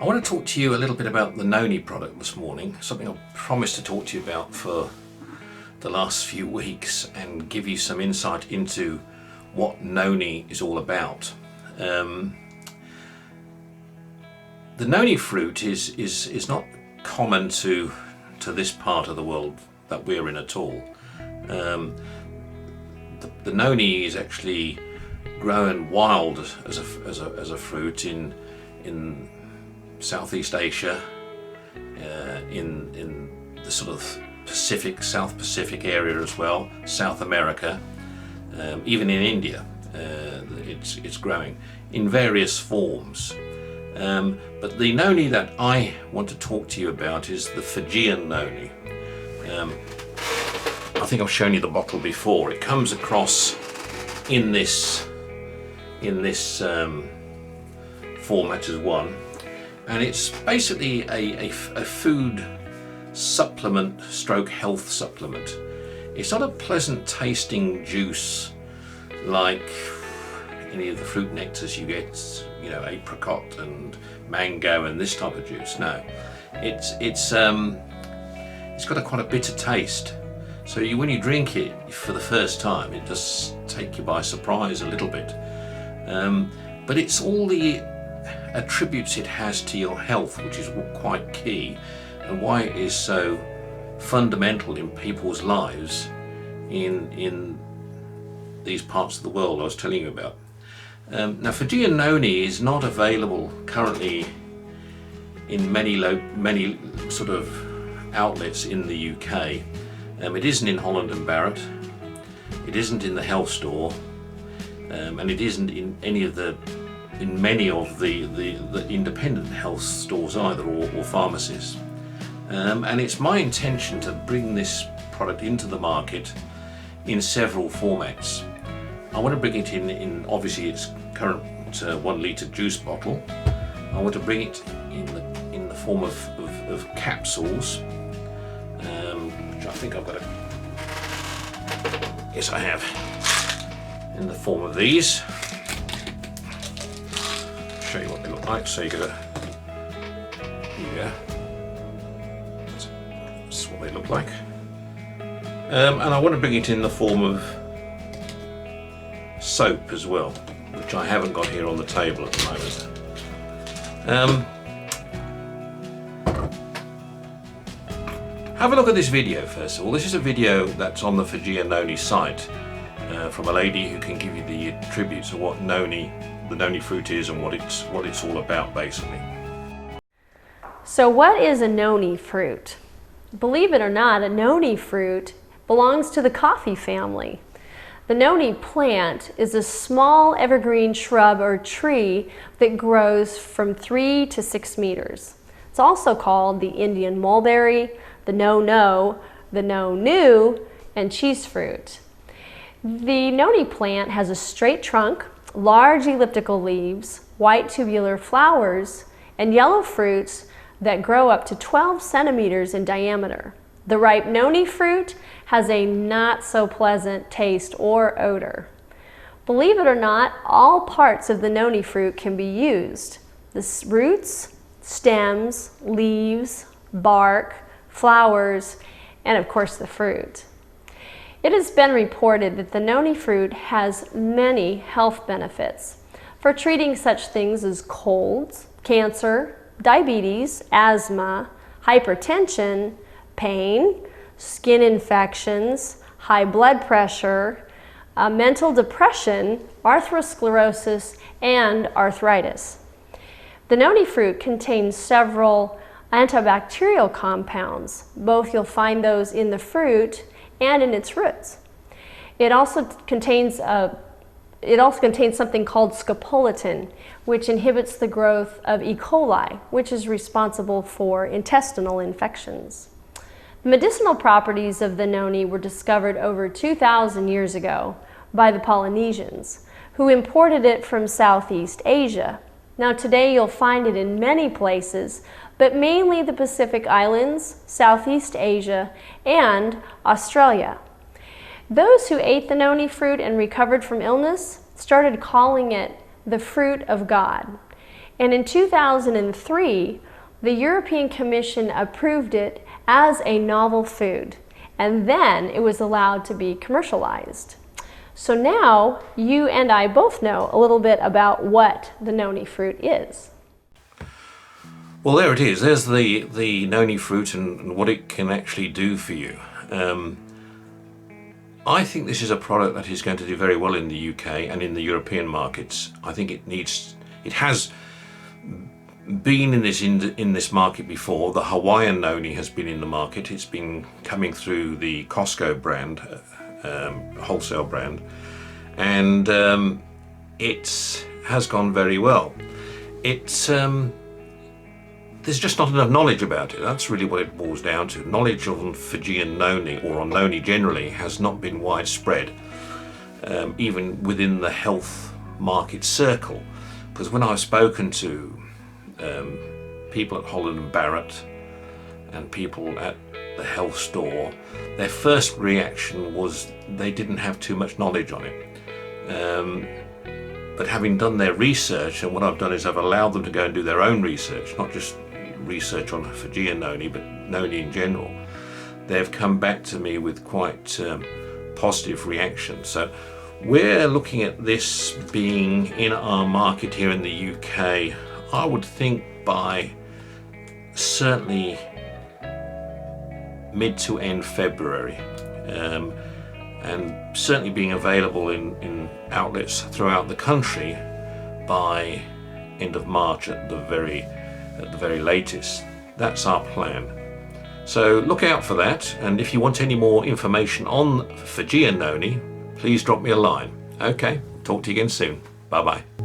I want to talk to you a little bit about the Noni product this morning, something I promised to talk to you about for the last few weeks and give you some insight into what Noni is all about. The Noni fruit is not common to this part of the world that we're in at all. The Noni is actually grown wild as a fruit in Southeast Asia, in the sort of South Pacific area as well, South America, even in India. It's growing in various forms. But the Noni that I want to talk to you about is the Fijian Noni. I think I've shown you the bottle before. It comes across in this format as one, and it's basically a food supplement stroke health supplement. It's not a pleasant tasting juice like any of the fruit nectars you get, you know, apricot and mango and this type of juice. No, it's got quite a bitter taste. So when you drink it for the first time, it does take you by surprise a little bit. But it's all the attributes it has to your health, which is quite key, and why it is so fundamental in people's lives in these parts of the world I was telling you about. Now, Fijian Noni is not available currently in many sort of outlets in the UK. It isn't in Holland and Barrett, it isn't in the health store, and it isn't in many of the independent health stores either, or pharmacies. And it's my intention to bring this product into the market in several formats. I want to bring it in obviously its current 1 litre juice bottle. I want to bring it in the form of capsules, which I think I've got yes, I have, in the form of these. Show you what they look like. So you get here. That's what they look like. And I want to bring it in the form of soap as well, which I haven't got here on the table at the moment. Have a look at this video first of all. This is a video that's on the Fijian Noni site from a lady who can give you the attributes of what the Noni fruit is and what it's all about, basically. So what is a Noni fruit? Believe it or not, a Noni fruit belongs to the coffee family. The Noni plant is a small evergreen shrub or tree that grows from 3 to 6 meters. It's also called the Indian mulberry, the no-no, the no-new, and cheese fruit. The Noni plant has a straight trunk, large elliptical leaves, white tubular flowers, and yellow fruits that grow up to 12 centimeters in diameter. The ripe Noni fruit has a not so pleasant taste or odor. Believe it or not, all parts of the Noni fruit can be used. The roots, stems, leaves, bark, flowers, and of course the fruit. It has been reported that the Noni fruit has many health benefits for treating such things as colds, cancer, diabetes, asthma, hypertension, pain, skin infections, high blood pressure, mental depression, atherosclerosis, and arthritis. The Noni fruit contains several antibacterial compounds. Both you'll find those in the fruit and in its roots. It also contains something called scopolamine, which inhibits the growth of E. coli, which is responsible for intestinal infections. The medicinal properties of the Noni were discovered over 2,000 years ago by the Polynesians, who imported it from Southeast Asia. Now today you'll find it in many places, but mainly the Pacific Islands, Southeast Asia, and Australia. Those who ate the Noni fruit and recovered from illness started calling it the fruit of God. And in 2003, the European Commission approved it as a novel food, and then it was allowed to be commercialized. So now you and I both know a little bit about what the noni fruit is. Well, there it is. There's the noni fruit and what it can actually do for you. I think this is a product that is going to do very well in the UK and in the European markets. I think it has been in this market before. The Hawaiian noni has been in the market. It's been coming through the Costco brand, wholesale brand, and it has gone very well. There's just not enough knowledge about it. That's really what it boils down to. Knowledge on Fijian noni, or on noni generally, has not been widespread, even within the health market circle. Because when I've spoken to people at Holland & Barrett and people at the health store, their first reaction was they didn't have too much knowledge on it. But having done their research, and what I've done is I've allowed them to go and do their own research, not just research on Fijian noni, but noni in general, they've come back to me with quite positive reactions. So we're looking at this being in our market here in the UK, I would think by certainly mid to end February, and certainly being available in outlets throughout the country by end of March at the very latest. That's our plan. So look out for that, and if you want any more information on Fijian noni, please drop me a line. Okay, talk to you again soon. Bye bye.